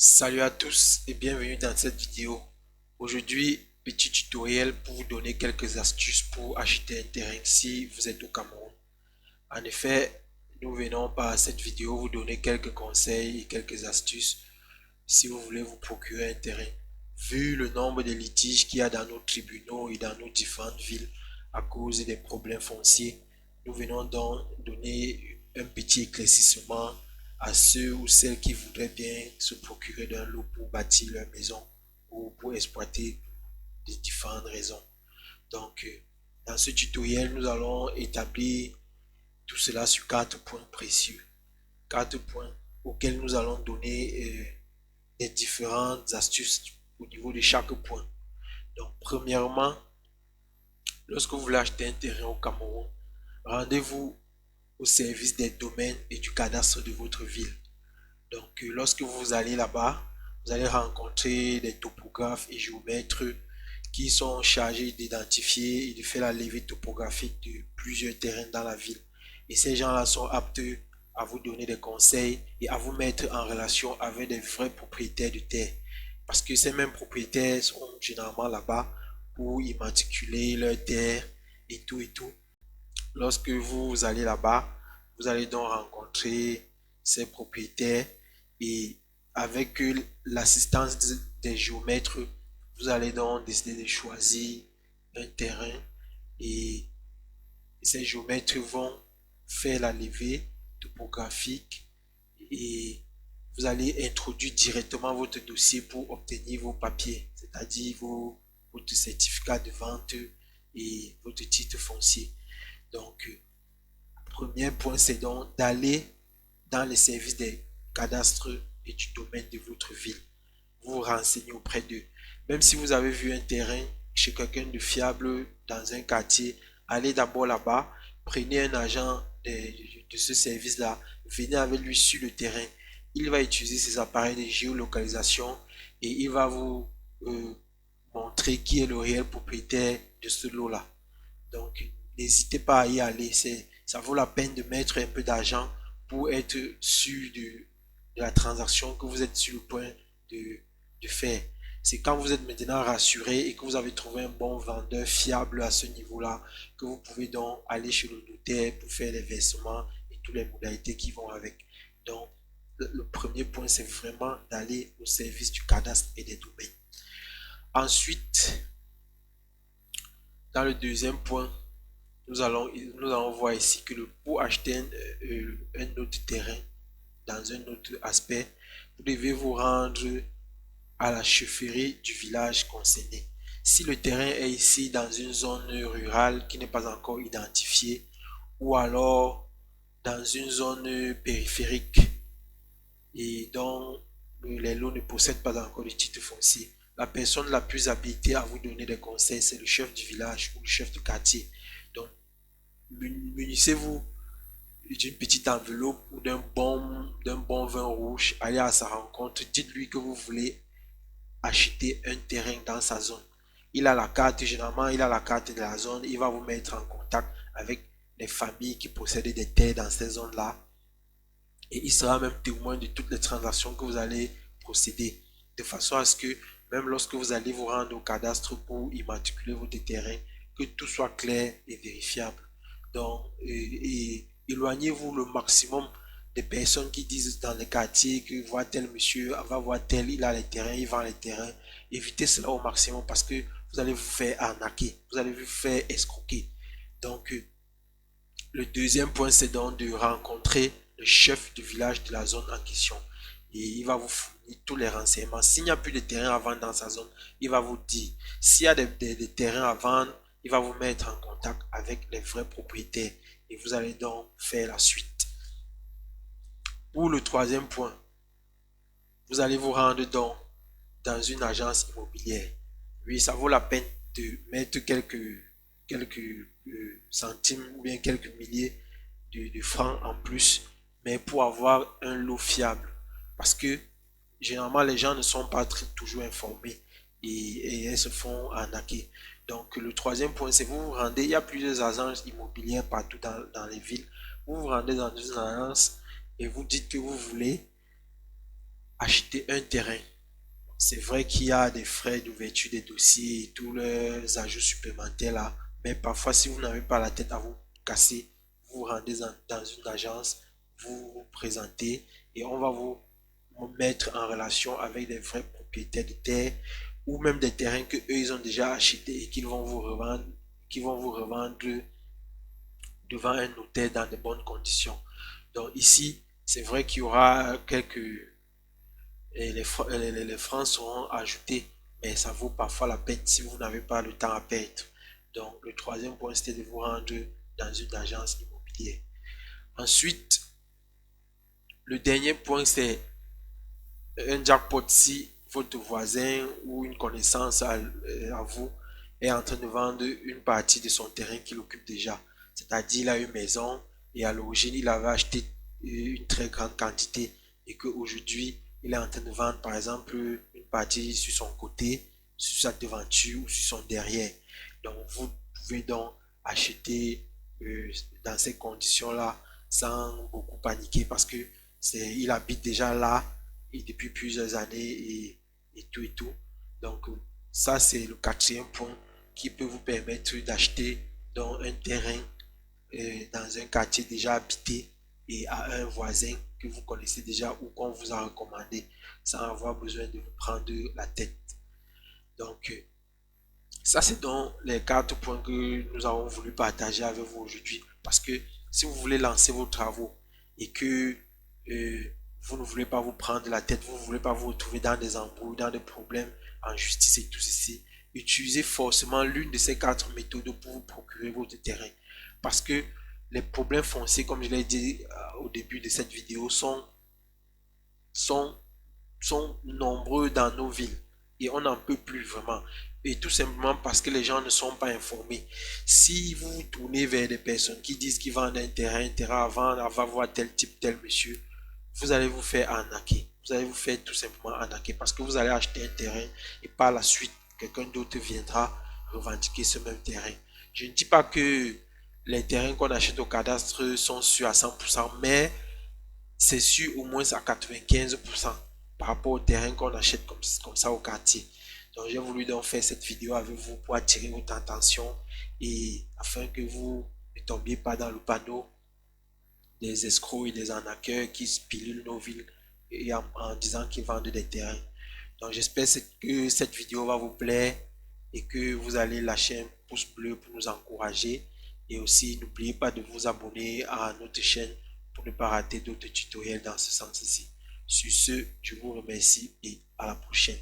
Salut à tous et bienvenue dans cette vidéo. Aujourd'hui, petit tutoriel pour vous donner quelques astuces pour acheter un terrain si vous êtes au Cameroun. En effet, nous venons par cette vidéo vous donner quelques conseils et quelques astuces si vous voulez vous procurer un terrain. Vu le nombre de litiges qu'il y a dans nos tribunaux et dans nos différentes villes à cause des problèmes fonciers, nous venons donc donner un petit éclaircissement à ceux ou celles qui voudraient bien se procurer d'un lot pour bâtir leur maison ou pour exploiter de différentes raisons. Donc, dans ce tutoriel, nous allons établir tout cela sur 4 points précieux. 4 points auxquels nous allons donner des différentes astuces au niveau de chaque point. Donc, premièrement, lorsque vous voulez acheter un terrain au Cameroun, rendez-vous au service des domaines et du cadastre de votre ville. Donc, lorsque vous allez là-bas, vous allez rencontrer des topographes et géomètres qui sont chargés d'identifier et de faire la levée topographique de plusieurs terrains dans la ville. Et ces gens-là sont aptes à vous donner des conseils et à vous mettre en relation avec des vrais propriétaires de terre. Parce que ces mêmes propriétaires sont généralement là-bas pour immatriculer leurs terres et tout et tout. Lorsque vous allez là-bas, vous allez donc rencontrer ces propriétaires et avec l'assistance des géomètres, vous allez donc décider de choisir un terrain et ces géomètres vont faire la levée topographique et vous allez introduire directement votre dossier pour obtenir vos papiers, c'est-à-dire votre certificat de vente et votre titre foncier. Donc, premier point, c'est donc d'aller dans les services des cadastres et du domaine de votre ville. Vous vous renseignez auprès d'eux. Même si vous avez vu un terrain chez quelqu'un de fiable dans un quartier, allez d'abord là-bas, prenez un agent de ce service-là, venez avec lui sur le terrain. Il va utiliser ses appareils de géolocalisation et il va vous montrer qui est le réel propriétaire de ce lot-là. Donc, n'hésitez pas à y aller. Ça vaut la peine de mettre un peu d'argent pour être sûr de la transaction que vous êtes sur le point de, de faire. C'est quand vous êtes maintenant rassuré et que vous avez trouvé un bon vendeur fiable à ce niveau-là que vous pouvez donc aller chez le notaire pour faire les versements et toutes les modalités qui vont avec. Donc, le premier point, c'est vraiment d'aller au service du cadastre et des domaines. Ensuite, dans le deuxième point, nous allons voir ici que pour acheter un autre terrain dans un autre aspect, vous devez vous rendre à la chefferie du village concerné. Si le terrain est ici dans une zone rurale qui n'est pas encore identifiée ou alors dans une zone périphérique et dont les lots ne possèdent pas encore de titre foncier, la personne la plus habilitée à vous donner des conseils, c'est le chef du village ou le chef du quartier. Donc, munissez-vous d'une petite enveloppe ou d'un bon vin rouge, allez à sa rencontre, dites-lui que vous voulez acheter un terrain dans sa zone. Il a la carte, généralement il a la carte de la zone, il va vous mettre en contact avec les familles qui possèdent des terres dans ces zones-là et il sera même témoin de toutes les transactions que vous allez procéder, de façon à ce que même lorsque vous allez vous rendre au cadastre pour immatriculer votre terrain, que tout soit clair et vérifiable. Donc, éloignez-vous le maximum des personnes qui disent dans les quartiers que voit tel monsieur, va voir tel, il a les terrains, il vend les terrains. Évitez cela au maximum parce que vous allez vous faire arnaquer, vous allez vous faire escroquer. Donc, le deuxième point, c'est donc de rencontrer le chef du village de la zone en question. Et il va vous fournir tous les renseignements. S'il n'y a plus de terrain à vendre dans sa zone, il va vous dire. S'il y a des terrains à vendre, il va vous mettre en contact avec les vrais propriétaires. Et vous allez donc faire la suite. Pour le troisième point, vous allez vous rendre donc dans une agence immobilière. Oui, ça vaut la peine de mettre quelques centimes ou bien quelques milliers de francs en plus, mais pour avoir un lot fiable. Parce que généralement, les gens ne sont pas toujours informés et elles se font arnaquer. Donc, le troisième point, c'est vous vous rendez, il y a plusieurs agences immobilières partout dans les villes. Vous vous rendez dans une agence et vous dites que vous voulez acheter un terrain. C'est vrai qu'il y a des frais d'ouverture des dossiers et tous les ajouts supplémentaires là, mais parfois si vous n'avez pas la tête à vous casser, vous vous rendez dans une agence, vous vous présentez et on va vous mettre en relation avec des vrais propriétaires de terre ou même des terrains que eux ils ont déjà achetés et qu'ils vont vous revendre devant un notaire dans de bonnes conditions. Donc ici, c'est vrai qu'il y aura quelques et les francs seront ajoutés, mais ça vaut parfois la peine si vous n'avez pas le temps à perdre. Donc, le troisième point, c'était de vous rendre dans une agence immobilière. Ensuite, le dernier point, c'est un jackpot si votre voisin ou une connaissance à vous est en train de vendre une partie de son terrain qu'il occupe déjà. C'est-à-dire, il a une maison et à l'origine, il avait acheté une très grande quantité et qu'aujourd'hui, il est en train de vendre, par exemple, une partie sur son côté, sur sa devanture ou sur son derrière. Donc, vous pouvez donc acheter dans ces conditions-là sans beaucoup paniquer parce que il habite déjà là et depuis plusieurs années et tout et tout. Donc, ça, c'est le quatrième point qui peut vous permettre d'acheter dans un terrain dans un quartier déjà habité et à un voisin que vous connaissez déjà ou qu'on vous a recommandé sans avoir besoin de vous prendre la tête. Donc, ça, c'est donc les quatre points que nous avons voulu partager avec vous aujourd'hui. Parce que si vous voulez lancer vos travaux et que euh, vous ne voulez pas vous prendre la tête, vous ne voulez pas vous retrouver dans des embrouilles, dans des problèmes en justice et tout ceci, utilisez forcément l'une de ces quatre méthodes pour vous procurer votre terrain. Parce que les problèmes fonciers, comme je l'ai dit au début de cette vidéo, sont sont nombreux dans nos villes et on n'en peut plus vraiment. Et tout simplement parce que les gens ne sont pas informés. Si vous vous tournez vers des personnes qui disent qu'ils vendent un terrain avant voir tel type, tel monsieur, vous allez vous faire arnaquer. Vous allez vous faire tout simplement arnaquer parce que vous allez acheter un terrain et par la suite, quelqu'un d'autre viendra revendiquer ce même terrain. Je ne dis pas que les terrains qu'on achète au cadastre sont sûrs à 100%, mais c'est sûr au moins à 95% par rapport au terrain qu'on achète comme ça au quartier. Donc j'ai voulu donc faire cette vidéo avec vous pour attirer votre attention et afin que vous ne tombiez pas dans le panneau des escrocs et des arnaqueurs qui spilulent nos villes et en disant qu'ils vendent des terrains. Donc j'espère que cette vidéo va vous plaire et que vous allez lâcher un pouce bleu pour nous encourager. Et aussi n'oubliez pas de vous abonner à notre chaîne pour ne pas rater d'autres tutoriels dans ce sens-ci. Sur ce, je vous remercie et à la prochaine.